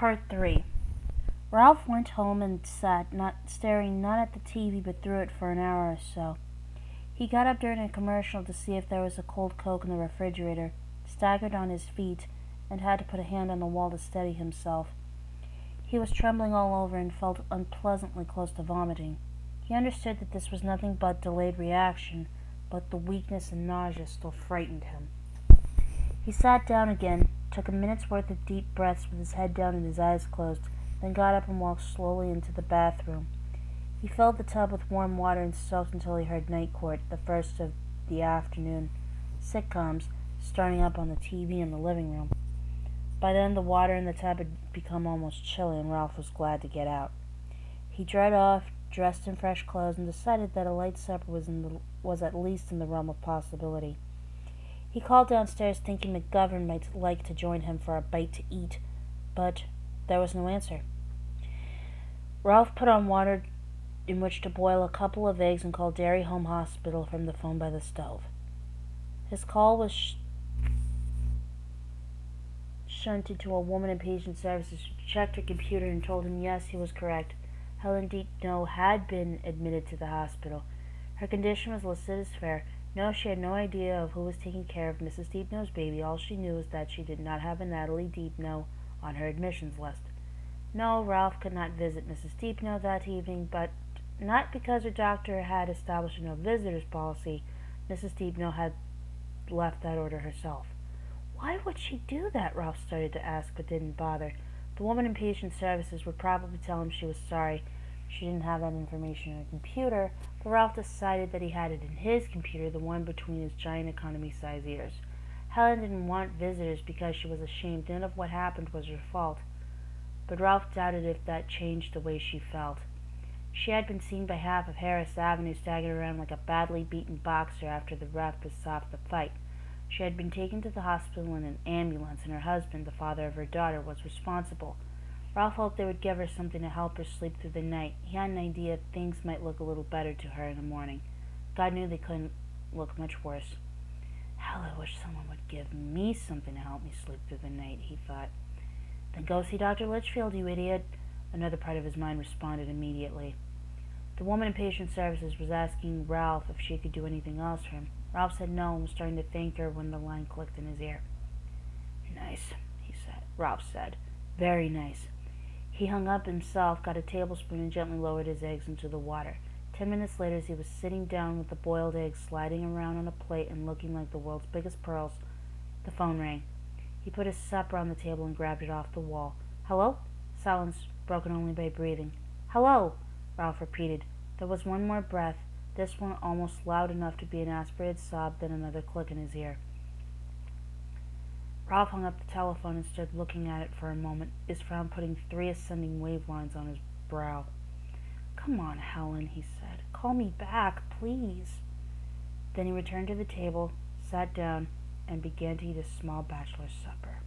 Part 3. Ralph went home and sat, staring not at the TV but through it for an hour or so. He got up during a commercial to see if there was a cold Coke in the refrigerator, staggered on his feet, and had to put a hand on the wall to steady himself. He was trembling all over and felt unpleasantly close to vomiting. He understood that this was nothing but delayed reaction, but the weakness and nausea still frightened him. He sat down again, took a minute's worth of deep breaths with his head down and his eyes closed, then got up and walked slowly into the bathroom. He filled the tub with warm water and soaked until he heard Night Court, the first of the afternoon sitcoms, starting up on the TV in the living room. By then the water in the tub had become almost chilly, and Ralph was glad to get out. He dried off, dressed in fresh clothes, and decided that a light supper was at least in the realm of possibility. He called downstairs thinking McGovern might like to join him for a bite to eat, but there was no answer. Ralph put on water in which to boil a couple of eggs and called Dairy Home Hospital from the phone by the stove. His call was shunted to a woman in patient services who checked her computer and told him yes, he was correct. Helen Deepno had been admitted to the hospital. Her condition was listed as fair. No, she had no idea of who was taking care of Mrs. Deepno's baby. All she knew was that she did not have a Natalie Deepno on her admissions list. No, Ralph could not visit Mrs. Deepno that evening, but not because her doctor had established a no visitors policy. Mrs. Deepno had left that order herself. Why would she do that? Ralph started to ask, but didn't bother. The woman in patient services would probably tell him she was sorry she didn't have that information in her computer, but Ralph decided that he had it in his computer, the one between his giant economy-size ears. Helen didn't want visitors because she was ashamed. None of what happened was her fault. But Ralph doubted if that changed the way she felt. She had been seen by half of Harris Avenue staggering around like a badly beaten boxer after the ref had stopped the fight. She had been taken to the hospital in an ambulance, and her husband, the father of her daughter, was responsible. Ralph hoped they would give her something to help her sleep through the night. He had an idea things might look a little better to her in the morning. God knew they couldn't look much worse. Hell, I wish someone would give me something to help me sleep through the night, he thought. Then go see Dr. Litchfield, you idiot. Another part of his mind responded immediately. The woman in patient services was asking Ralph if she could do anything else for him. Ralph said no and was starting to thank her when the line clicked in his ear. Nice, Ralph said. Very nice. He hung up himself, got a tablespoon, and gently lowered his eggs into the water. 10 minutes later, as he was sitting down with the boiled eggs sliding around on a plate and looking like the world's biggest pearls, the phone rang. He put his supper on the table and grabbed it off the wall. Hello? Silence, broken only by breathing. Hello, Ralph repeated. There was one more breath, this one almost loud enough to be an aspirated sob, then another click in his ear. Ralph hung up the telephone and stood looking at it for a moment, his frown putting 3 ascending wave lines on his brow. Come on, Helen, he said. Call me back, please. Then he returned to the table, sat down, and began to eat a small bachelor's supper.